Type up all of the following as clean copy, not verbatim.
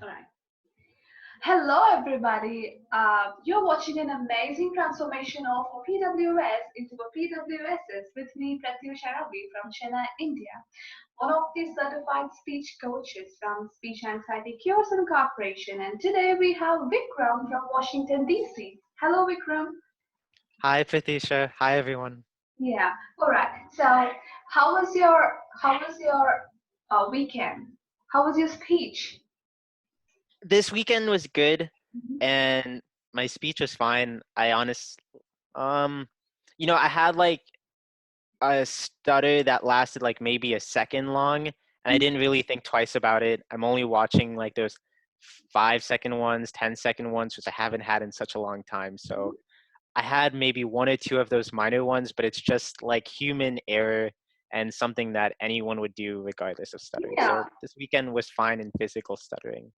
All right. Hello, everybody. You're watching an amazing transformation of a PWS into a PWSS with me, Pratyusha Ravi from Chennai, India, one of the certified speech coaches from Speech Anxiety Cures and Corporation. And today we have Vikram from Washington, D.C. Hello, Vikram. Hi, Pratisha. Hi, everyone. Yeah. All right. So, how was your weekend? How was your speech? This weekend was good, Mhm. and my speech was fine. Um, I had like a stutter that lasted like maybe a second long, and I didn't really think twice about it. I'm only watching like those 5 second ones, 10 second ones, which I haven't had in such a long time. So I had maybe one or two of those minor ones, but it's just like human error and something that anyone would do regardless of stuttering. Yeah. So this weekend was fine in physical stuttering.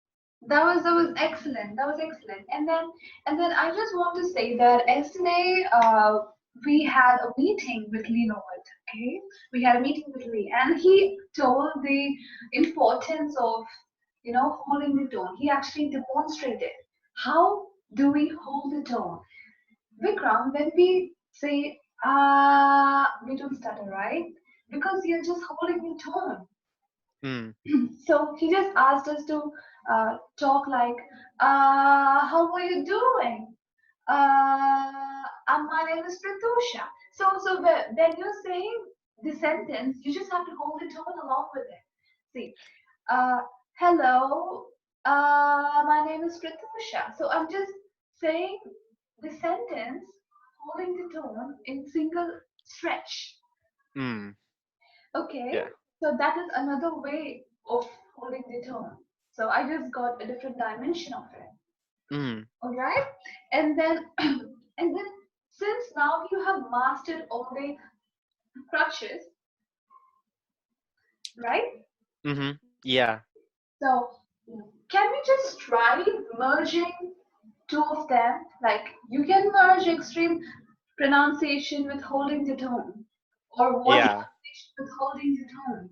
That was excellent. That was excellent. And then I just want to say that yesterday we had a meeting with Lee Lord. Okay, we had a meeting with Lee, and he told the importance of holding the tone. He actually demonstrated how do we hold the tone. Vikram, when we say we don't stutter, right? Because you're just holding the tone. Hmm. So he just asked us to talk like, how are you doing? My name is Pratusha. So when you're saying the sentence, you just have to hold the tone along with it. See, uh, hello, my name is Pratusha. So I'm just saying the sentence, holding the tone in single stretch. Hmm. Okay, Yeah. so that is another way of holding the tone. So I just got a different dimension of it. Hmm. All right, and then and then since now you have mastered all the crutches, right? Mm-hmm. Yeah. So can we just try merging two of them? Like you can merge extreme pronunciation with holding the tone, or one Yeah. pronunciation with holding the tone,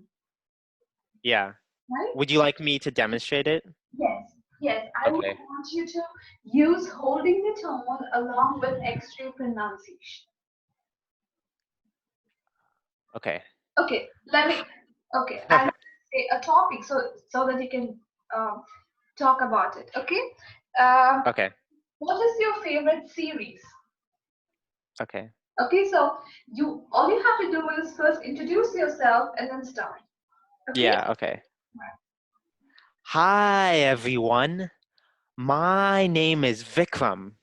Yeah. right? Would you like me to demonstrate it? Yes, yes, I would Okay. want you to use holding the tone along with extreme pronunciation. Okay. Okay, I'll say a topic so that you can um, talk about it. Okay, um, Okay. what is your favorite series? Okay. Okay, so you all you have to do is first introduce yourself and then start. Okay. Yeah. Okay. Hi, everyone. My name is Vikram.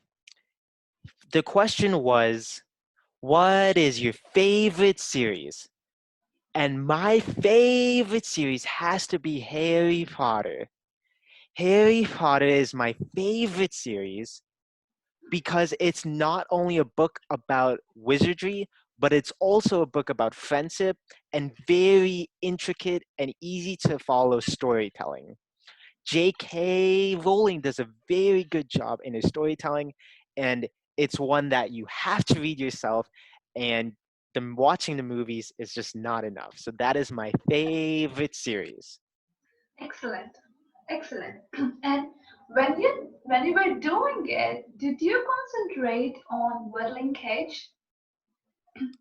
The question was, what is your favorite series? And my favorite series has to be Harry Potter. Harry Potter is my favorite series because it's not only a book about wizardry, but it's also a book about friendship and very intricate and easy to follow storytelling. J.K. Rowling does a very good job in his storytelling, and it's one that you have to read yourself, and watching the movies is just not enough. So that is my favorite series. Excellent, excellent. And when you were doing it, did you concentrate on word linkage?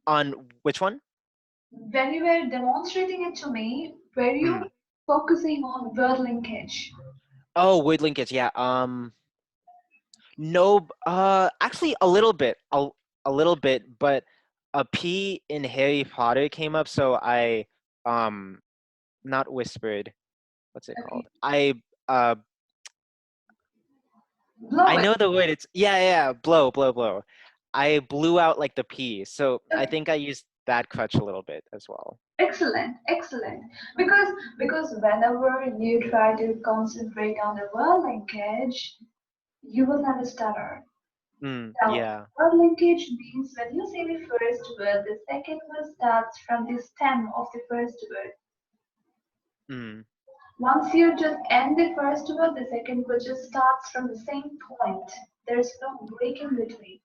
On which one? When you were demonstrating it to me, were you Mm. focusing on word linkage? Oh, word linkage. Yeah. No. Actually, a little bit, but a P in Harry Potter came up, so I um not whispered. What's it Okay, called? Uh blow I it. know the word. It's yeah, blow, blow, blow. I blew out like the P, so I Okay, think I used that crutch a little bit as well. excellent, excellent. Because whenever you try to concentrate on the word linkage, you will never stutter. So, Yeah. word linkage means when you say the first word, the second word starts from the stem of the first word. Mm, Once you just end the first word, the second word just starts from the same point. There's no break in between.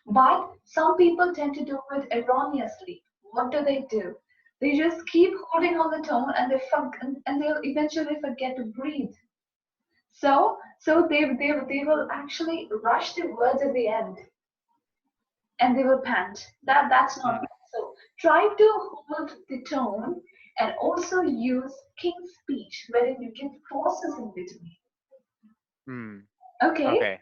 But some people tend to do it erroneously. What do? They just keep holding on the tone and they'll eventually forget to breathe. So they will actually rush the words at the end and they will pant. That's not Mm, good. So try to hold the tone and also use king speech wherein you give pauses in between. mm, Okay? okay.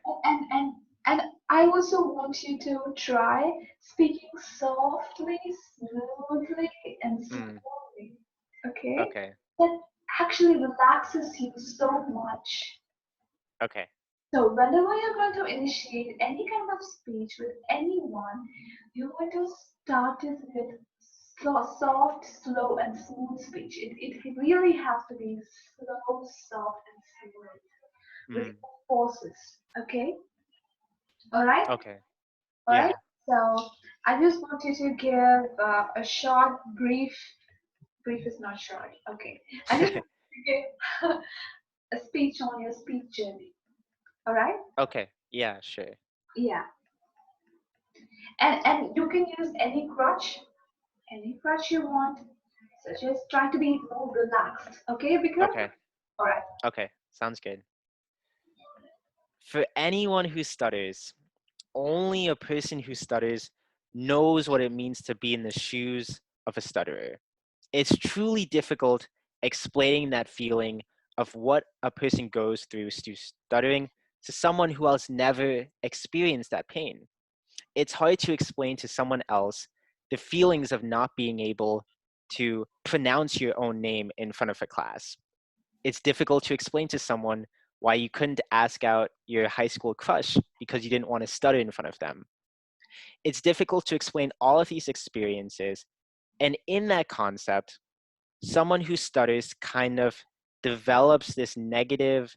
And I also want you to try speaking softly, smoothly, and Mm, slowly. Okay? okay. That actually relaxes you so much. Okay. So whenever you're going to initiate any kind of speech with anyone, you're going to start it with soft, slow, and smooth speech. It really has to be slow, soft, and smooth with Mm, pauses. Okay? All right? okay. All right. Yeah. So I just want you to give a short, brief. Brief is not short. Okay. I just want you to give a speech on your speech journey. All right. Okay. Yeah, sure. Yeah. And you can use any crutch you want. So just try to be more relaxed. Okay, Vikram. Okay. All right. Okay. Sounds good. For anyone who stutters, only a person who stutters knows what it means to be in the shoes of a stutterer. It's truly difficult explaining that feeling of what a person goes through to stuttering to someone who else never experienced that pain. It's hard to explain to someone else the feelings of not being able to pronounce your own name in front of a class. It's difficult to explain to someone why you couldn't ask out your high school crush because you didn't want to stutter in front of them. It's difficult to explain all of these experiences. And in that concept, someone who stutters kind of develops this negative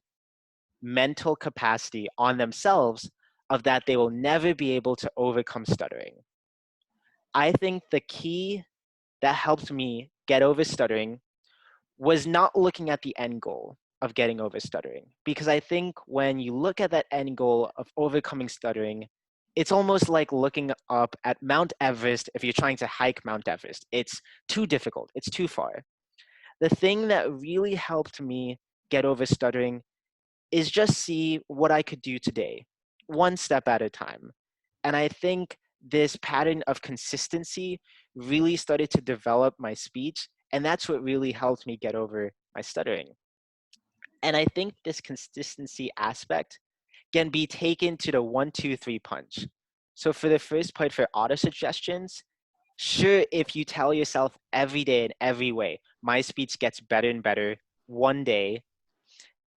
mental capacity on themselves of that they will never be able to overcome stuttering. I think the key that helped me get over stuttering was not looking at the end goal of getting over stuttering. Because I think when you look at that end goal of overcoming stuttering, it's almost like looking up at Mount Everest if you're trying to hike Mount Everest. It's too difficult, it's too far. The thing that really helped me get over stuttering is just see what I could do today, one step at a time. And I think this pattern of consistency really started to develop my speech. And that's what really helped me get over my stuttering. And I think this consistency aspect can be taken to the 1, 2, 3 punch. So for the first part for auto suggestions, sure, if you tell yourself every day in every way, my speech gets better and better one day,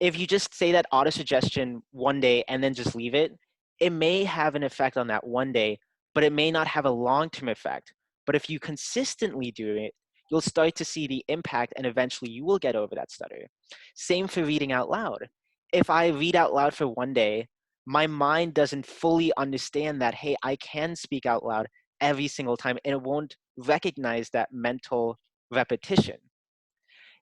if you just say that auto suggestion one day and then just leave it, it may have an effect on that one day, but it may not have a long term effect. But if you consistently do it, you'll start to see the impact and eventually you will get over that stutter. Same for reading out loud. If I read out loud for one day, my mind doesn't fully understand that, hey, I can speak out loud every single time and it won't recognize that mental repetition.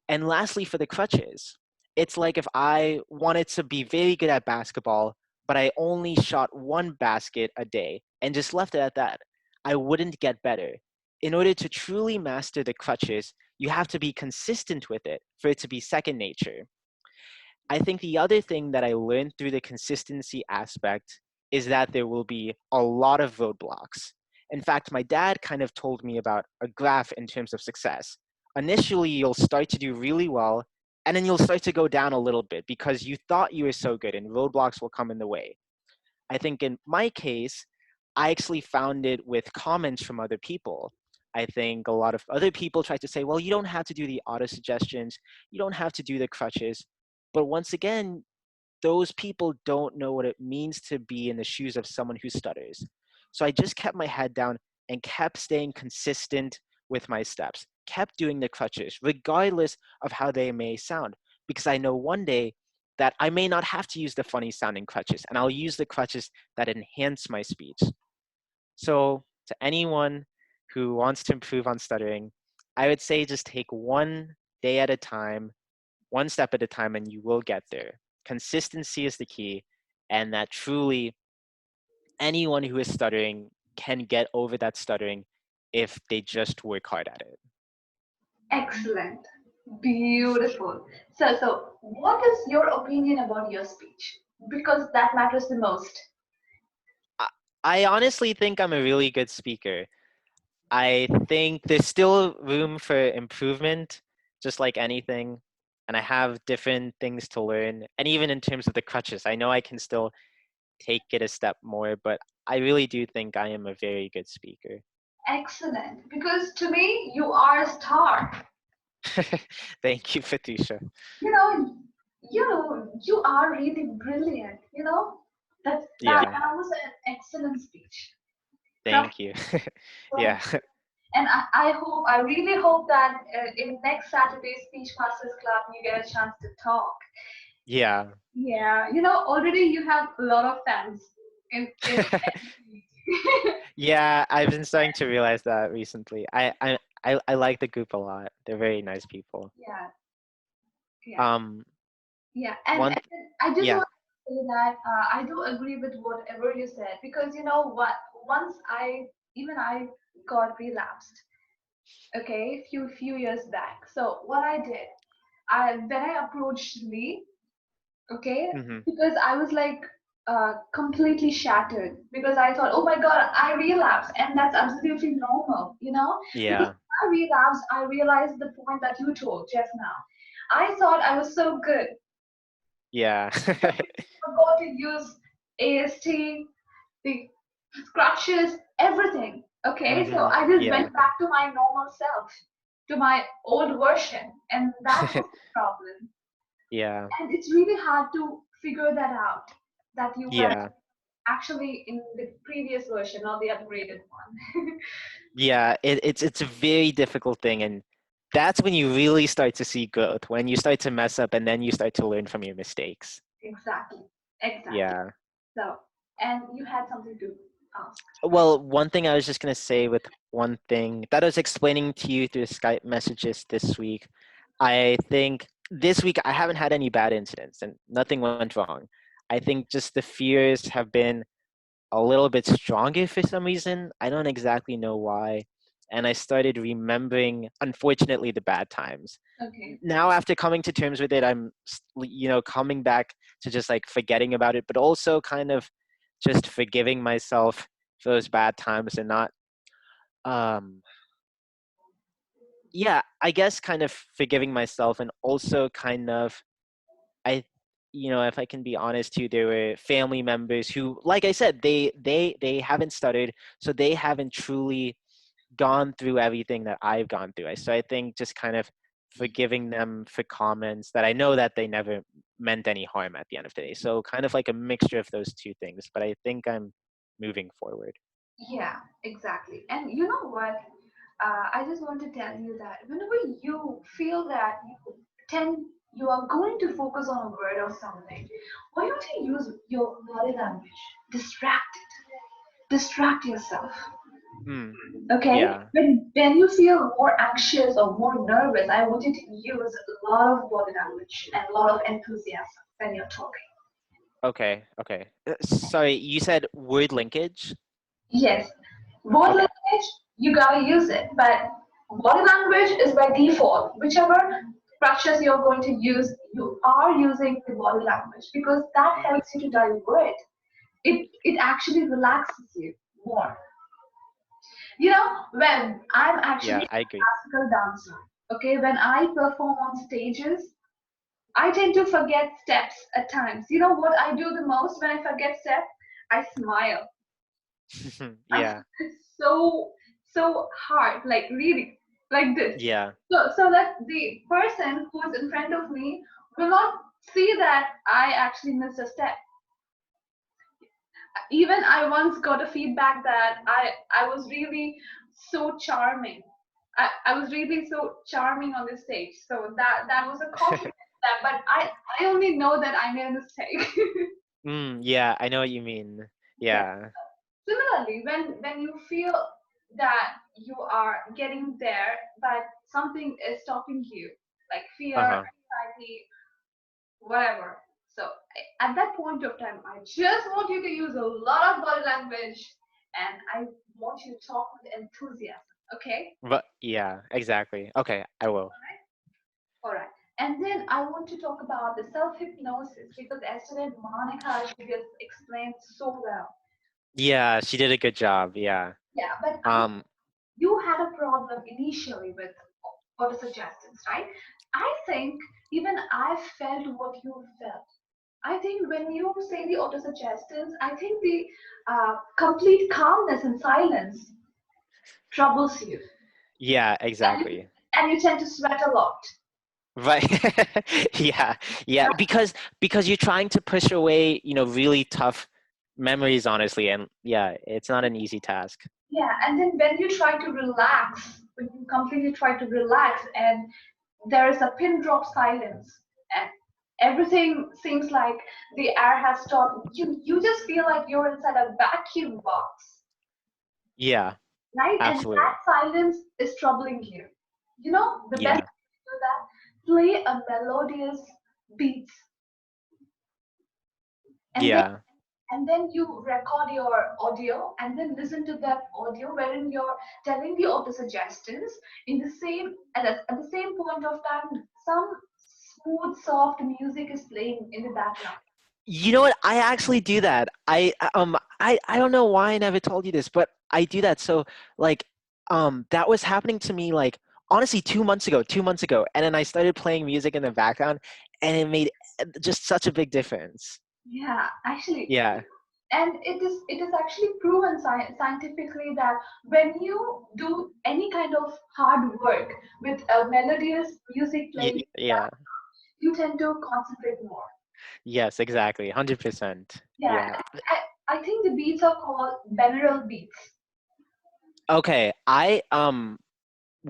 And lastly, for the crutches, it's like if I wanted to be very good at basketball, but I only shot one basket a day and just left it at that, I wouldn't get better. In order to truly master the crutches, you have to be consistent with it for it to be second nature. I think the other thing that I learned through the consistency aspect is that there will be a lot of roadblocks. In fact, my dad kind of told me about a graph in terms of success. Initially, you'll start to do really well, and then you'll start to go down a little bit because you thought you were so good, and roadblocks will come in the way. I think in my case, I actually found it with comments from other people. I think a lot of other people try to say, well, you don't have to do the auto suggestions, you don't have to do the crutches. But once again, those people don't know what it means to be in the shoes of someone who stutters. So I just kept my head down and kept staying consistent with my steps, kept doing the crutches, regardless of how they may sound, because I know one day that I may not have to use the funny sounding crutches, and I'll use the crutches that enhance my speech. So, to anyone who wants to improve on stuttering, I would say just take one day at a time, one step at a time, and you will get there. Consistency is the key, and that truly anyone who is stuttering can get over that stuttering if they just work hard at it. Excellent. Beautiful. So what is your opinion about your speech? Because that matters the most. I, I honestly think I'm a really good speaker. I think there's still room for improvement, just like anything. And I have different things to learn. And even in terms of the crutches, I know I can still take it a step more, but I really do think I am a very good speaker. Excellent. Because to me, you are a star. Thank you, Fatisha. You know, you are really brilliant. Yeah, That was an excellent speech. From thank you. from Yeah, and I really hope that in next Saturday's Speech Masters Club you get a chance to talk. yeah. Yeah, already you have a lot of fans in Yeah, I've been starting to realize that recently. I like the group a lot. They're very nice people. yeah, yeah, Um, yeah. one, And I just yeah. want to say that I do agree with whatever you said because you know what? Once I got relapsed, okay, few years back. So what I did, I when I approached Lee, okay, Hmm. because I was like completely shattered because I thought, oh my god, I relapsed, and that's absolutely normal, because Yeah, I relapsed, I realized the point that you told just now. I thought I was so good. yeah. I got to use AST, the scratches, everything. Okay, so Hmm. I just Yeah, went back to my normal self, to my old version, and that was the problem. yeah, And it's really hard to figure that out, that you were yeah, actually in the previous version, not the upgraded one. yeah. It's a very difficult thing, and that's when you really start to see growth, when you start to mess up, and then you start to learn from your mistakes. Exactly, exactly. Yeah. So, and you had something to ask. Well, one thing I was just gonna say with one thing that I was explaining to you through Skype messages this week, I think this week I haven't had any bad incidents and nothing went wrong. I think just the fears have been a little bit stronger for some reason. I don't exactly know why. And I started remembering, unfortunately, the bad times. Okay. Now, after coming to terms with it, coming back to just like forgetting about it, but also kind of just forgiving myself for those bad times and not, um, yeah, I guess kind of forgiving myself and also kind of, I, if I can be honest too, there were family members who, like I said, they haven't stuttered, so they haven't truly gone through everything that I've gone through. So I think just kind of forgiving them for comments that I know that they never meant any harm at the end of the day. So kind of like a mixture of those two things. But I think I'm moving forward. Yeah, exactly. And you know what? I just want to tell you that whenever you feel that you are going to focus on a word or something, why don't you use your body language? Distract it. Distract yourself. Mm, Okay? yeah. When you feel more anxious or more nervous, I want you to use a lot of body language and a lot of enthusiasm when you're talking. Okay. Okay. Sorry, you said word linkage. Yes, word Okay. language, you gotta use it, but body language is by default. Whichever crutches you're going to use, you are using the body language because that helps you to divert. It actually relaxes you more. When I'm actually Yeah, a I agree. classical dancer, okay, when I perform on stages, I tend to forget steps at times. You know what I do the most when I forget steps? I smile. I Yeah. it's so hard, like really, like this. Yeah. So that the person who is in front of me will not see that I actually missed a step. Even I once got a feedback that I was really so charming. I was really so charming on the stage. So that was a compliment. But I only know that I made a mistake. Yeah, I know what you mean. Yeah. Yeah. Similarly, when you feel that you are getting there, but something is stopping you, like fear, Uh-huh. anxiety, whatever. So at that point of time, I just want you to use a lot of body language, and I want you to talk with enthusiasm. Okay? But yeah, exactly. Okay, I will. All right. And then I want to talk about the self hypnosis because yesterday Monica she just explained so well. Yeah, she did a good job. Yeah. Yeah, but Um, you had a problem initially with auto suggestions, right? I think even I felt what you felt. I think when you say the auto suggestions, I think the complete calmness and silence troubles you, yeah, and you, exactly. and you tend to sweat a lot. Right. Yeah. Yeah. Because you're trying to push away, really tough memories, honestly. And yeah, it's not an easy task. Yeah, and then when you try to relax, when you completely try to relax, and there is a pin drop silence, and everything seems like the air has stopped. You just feel like you're inside a vacuum box, Yeah, right? And that absolutely. silence is troubling you. You know, the best Yeah. way to do that, play a melodious beats, and then Yeah. and then you record your audio and then listen to that audio wherein you're telling the auto suggestions in the same at the same point of time some smooth soft music is playing in the background. You know what? I actually do that. I don't know why I never told you this, but I do that. So like that was happening to me like honestly 2 months ago, 2 months ago. And then I started playing music in the background and it made just such a big difference. Yeah, actually, Yeah. and it is actually proven scientifically that when you do any kind of hard work with a melodious music playing, Yeah. you tend to concentrate more. Yes, exactly. 100%. Yeah, Yeah. I think the beats are called binaural beats. Okay.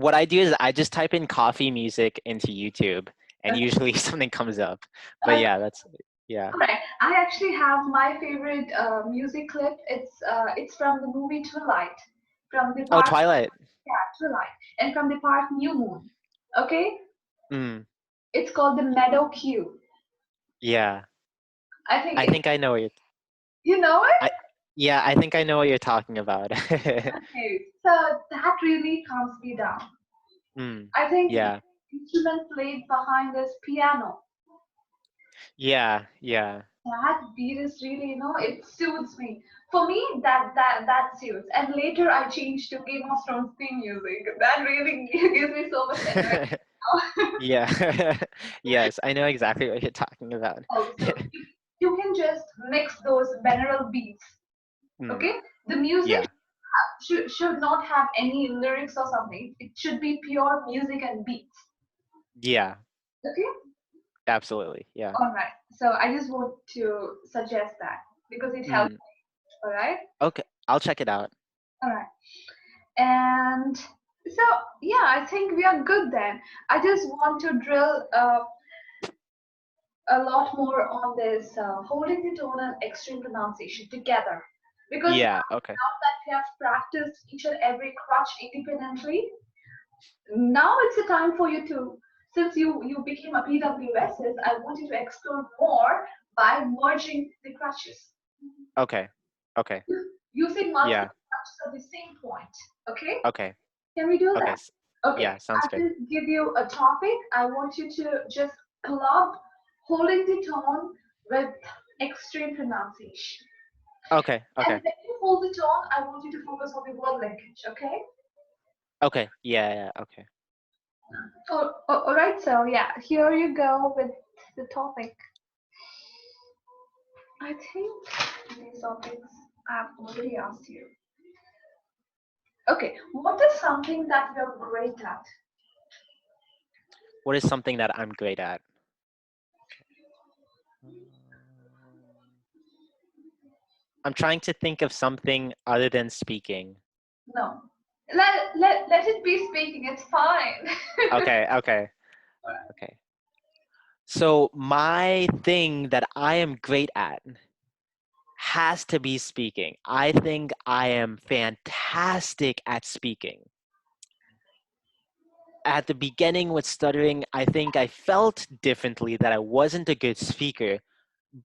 What I do is I just type in coffee music into YouTube and usually something comes up. But Okay. yeah, that's yeah. Alright, I actually have my favorite music clip. It's from the movie Twilight, from the Oh, part Twilight. yeah Twilight, and from the part New Moon. Okay, Mm, it's called the Meadow Cue. yeah. I think I think I know what you're you know it. I yeah, I think I know what you're talking about. Okay, so that really calms me down. Mm, I think the yeah. instrument played behind this piano. Yeah, yeah. That beat is really, it suits me. For me, that suits. And later I changed to Game of Thrones theme music. That really gives me so much energy. Yeah. Yes, I know exactly what you're talking about. Also, you can just mix those binaural beats. Mm, Okay, the music yeah. should not have any lyrics or something. It should be pure music and beats. Yeah, Okay, absolutely. Yeah. all right. So I just want to suggest that because it helps. Mm, All right, okay, I'll check it out. all right. And so, yeah, I think we are good then. I just want to drill a lot more on this holding the tone and extreme pronunciation together. Because Yeah, okay. now that we have practiced each and every crutch independently, now it's the time for you to, since you became a PWSs, I want you to explore more by merging the crutches. Okay. Okay. Using multiple Yeah. crutches at the same point. Okay? Okay. Can we do Okay. that? Okay, Yeah, sounds I'll good. just give you a topic. I want you to just club holding the tone with extreme pronunciation. Okay. And Okay. when you hold the tone, I want you to focus on the word linkage, okay? Okay. Yeah, yeah, okay. All right, so yeah, here you go with the topic. I think these topics I've already asked you. Okay, what is something that you're great at? What is something that I'm great at? I'm trying to think of something other than speaking. No. Let it be speaking, it's fine. Okay, okay, okay. So my thing that I am great at has to be speaking. I think I am fantastic at speaking. At the beginning with stuttering, I think I felt differently that I wasn't a good speaker,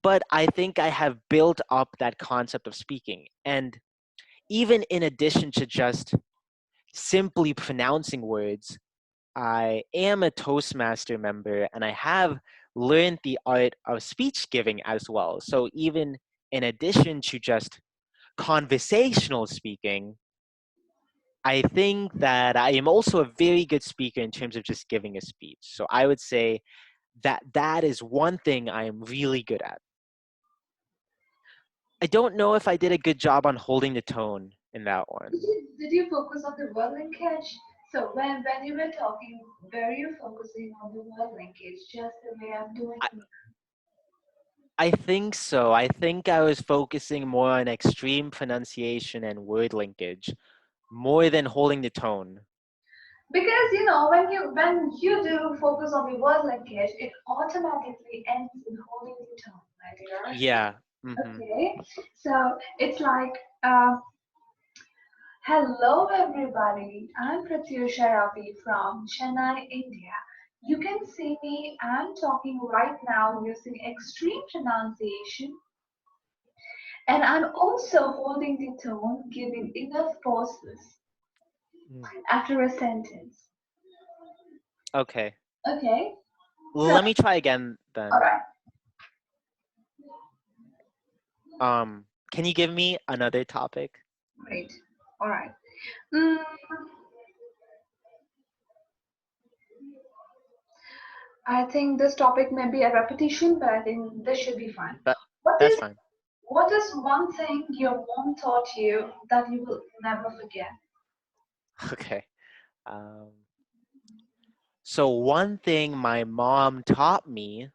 but I think I have built up that concept of speaking. And even in addition to just simply pronouncing words, I am a Toastmaster member and I have learned the art of speech giving as well. So even in addition to just conversational speaking, I think that I am also a very good speaker in terms of just giving a speech. So I would say that that is one thing I am really good at. I don't know if I did a good job on holding the tone in that one. Did you focus on the word linkage? So when you were talking, were you focusing on the word linkage, just the way I'm doing I, now? I think so. I think I was focusing more on extreme pronunciation and word linkage more than holding the tone. Because when you do focus on the word linkage, it automatically ends in holding the tone, my dear. Yeah. Mm-hmm. Okay, so it's like, uh, hello everybody. I'm Pratyusha Ravi from Chennai, India. You can see me. I'm talking right now using extreme pronunciation, and I'm also holding the tone, giving enough pauses Mm. after a sentence. Okay. Okay, so Let me try again all then. right, Can you give me another topic? great. All right. Mm, I think this topic may be a repetition, but I think this should be fun. That What that's is fine. what is one thing your mom taught you that you will never forget? Okay. Um, so one thing my mom taught me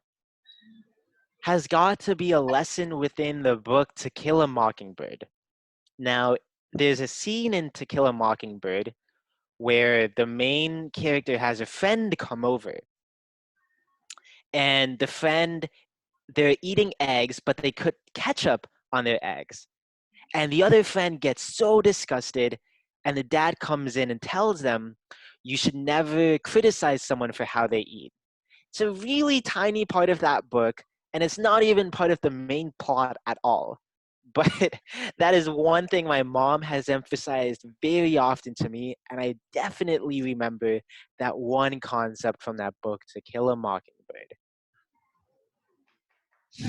has got to be a lesson within the book To Kill a Mockingbird. Now, there's a scene in To Kill a Mockingbird where the main character has a friend come over, and the friend, they're eating eggs, but they put ketchup on their eggs. And the other friend gets so disgusted, and the dad comes in and tells them, you should never criticize someone for how they eat. It's a really tiny part of that book, and it's not even part of the main plot at all. But that is one thing my mom has emphasized very often to me, and I definitely remember that one concept from that book, To Kill a Mockingbird.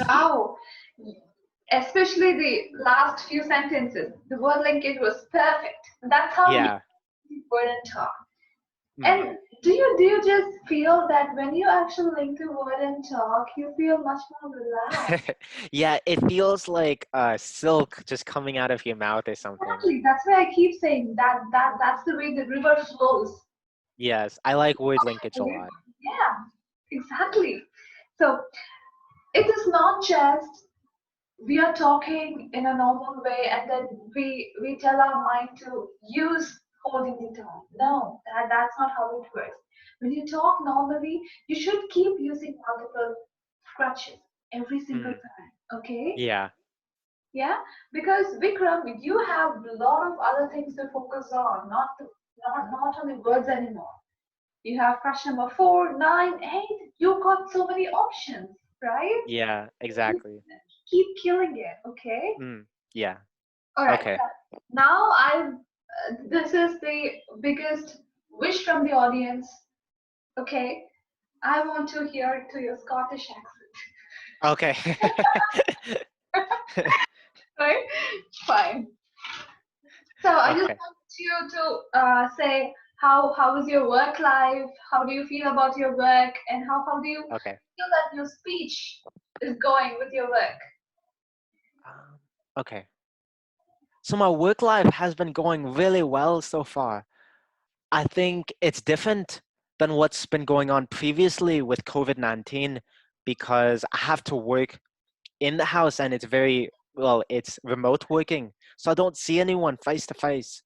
Wow, especially the last few sentences. The word linkage was perfect. That's how you Yeah. word and talk. Mm. And do you just feel that when you actually link the word and talk, you feel much more relaxed? Yeah, it feels like silk just coming out of your mouth or something. Exactly. That's why I keep saying that's the way the river flows. Yes, I like word linkage a lot. Yeah, exactly. So it is not just we are talking in a normal way and then we tell our mind to use holding the tone. No, that's not how it works. When you talk normally, you should keep using multiple scratches every single Mm. time. Okay? Yeah. Yeah, because Vikram, you have a lot of other things to focus on, not on the words anymore. You have crush number 4, 9, 8. You got so many options, right? Yeah, exactly. Keep killing it, okay? Mm. Yeah. All right. Okay. Now this is the biggest wish from the audience. Okay, I want to hear it to your Scottish accent. Okay. Right? Fine. So I just Okay. want you to say how is your work life? How do you feel about your work? And how do you Okay. feel that your speech is going with your work? Um, okay. So my work life has been going really well so far. I think it's different than what's been going on previously with COVID-19 because I have to work in the house and it's very, well, it's remote working. So I don't see anyone face to face.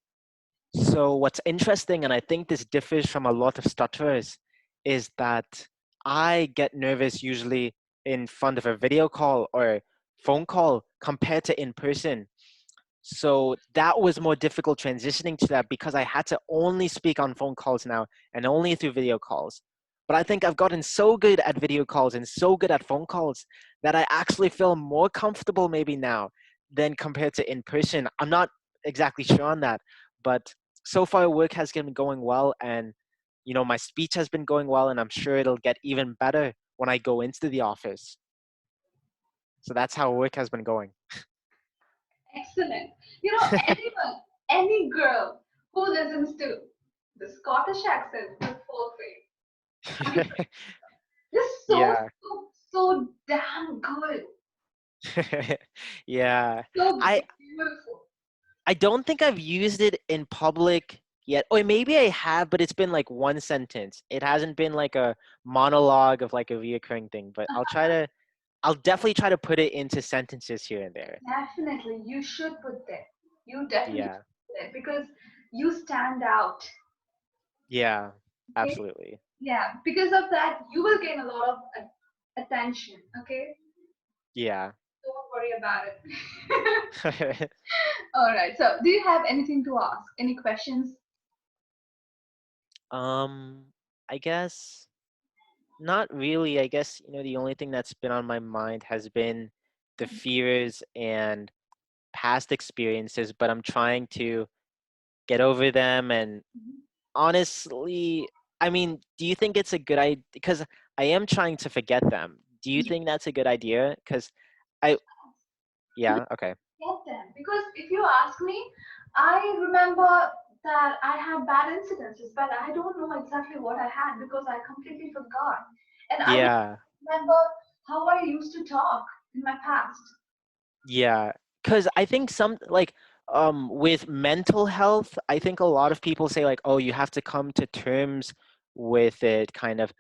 So what's interesting, and I think this differs from a lot of stutterers, is that I get nervous usually in front of a video call or phone call compared to in person. So that was more difficult transitioning to that because I had to only speak on phone calls now and only through video calls. But I think I've gotten so good at video calls and so good at phone calls that I actually feel more comfortable maybe now than compared to in person. I'm not exactly sure on that, but so far work has been going well and my speech has been going well, and I'm sure it'll get even better when I go into the office. So that's how work has been going. Excellent. Anyone, any girl who listens to the Scottish accent will fall for you. I mean, it's so, Yeah. so, so damn good. Yeah. So I beautiful. I don't think I've used it in public yet. Or maybe I have, but it's been like one sentence. It hasn't been like a monologue of like a reoccurring thing. But I'll definitely try to put it into sentences here and there. Definitely, you should put that. You definitely Yeah. should put it because you stand out. Yeah. Okay? Absolutely. Yeah, because of that, you will gain a lot of attention. Okay? Yeah. Don't worry about it. All right. So, do you have anything to ask? Any questions? um, I guess not really. I guess, the only thing that's been on my mind has been the fears and past experiences, but I'm trying to get over them. And Mhm. honestly, I mean, do you think it's a good idea? Because I am trying to forget them. Do you Yes, think that's a good idea? Because I, you yeah, okay. get them. Because if you ask me, I remember that I had bad incidences, but I don't know exactly what I had because I completely forgot. And I don't Yeah, remember how I used to talk in my past. yeah. Because I think with mental health, I think a lot of people say like, oh, you have to come to terms with it, kind of.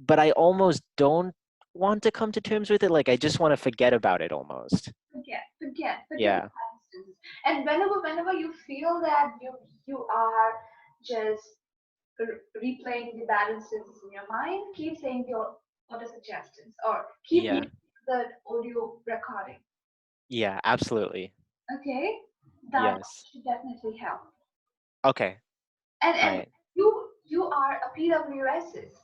But I almost don't want to come to terms with it. Like, I just want to forget about it almost. Forget the Yeah, bad instances. And whenever you feel that you are just replaying the bad instances in your mind, keep saying your auto suggestions or keep yeah, using the audio recording. yeah, absolutely. Okay, that Yes. should definitely help. Okay. All And right. you are a PWSs.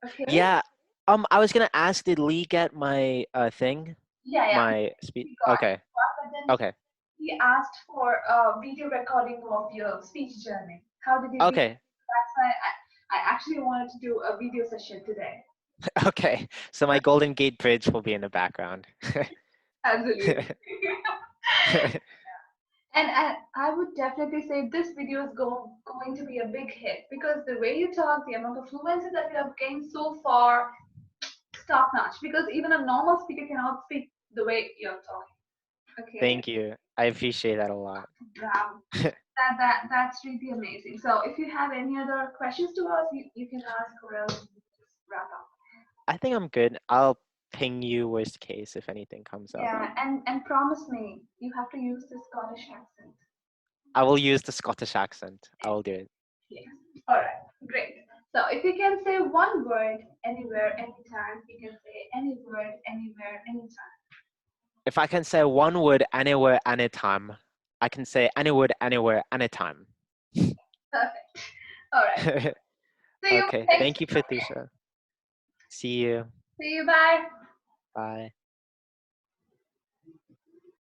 Okay, Yeah. I was gonna ask, did Lee get my thing? yeah, My speech? we got, Okay. but then Okay. he asked for a video recording of your speech journey. How did you feel? Okay. That's why I actually wanted to do a video session today. Okay. So my Golden Gate Bridge will be in the background. Absolutely. And I would definitely say this video is going to be a big hit because the way you talk, the amount of fluency that you have gained so far, top notch. Because even a normal speaker cannot speak the way you're talking. Okay, Thank you. I appreciate that a lot. bravo. That's really amazing. So if you have any other questions to us, you can ask or else we just wrap up. I think I'm good. I'll ping you worst case if anything comes up. Yeah, and promise me you have to use the Scottish accent. I will use the Scottish accent. I will do it. Yes. All right. Great. So if you can say one word anywhere, anytime, you can say any word anywhere, anytime. If I can say one word anywhere, anytime, I can say any word anywhere, anytime. Perfect. All right. See you Okay. next Thank you, week. Okay. Pratisha. See you. See you. Bye. Bye.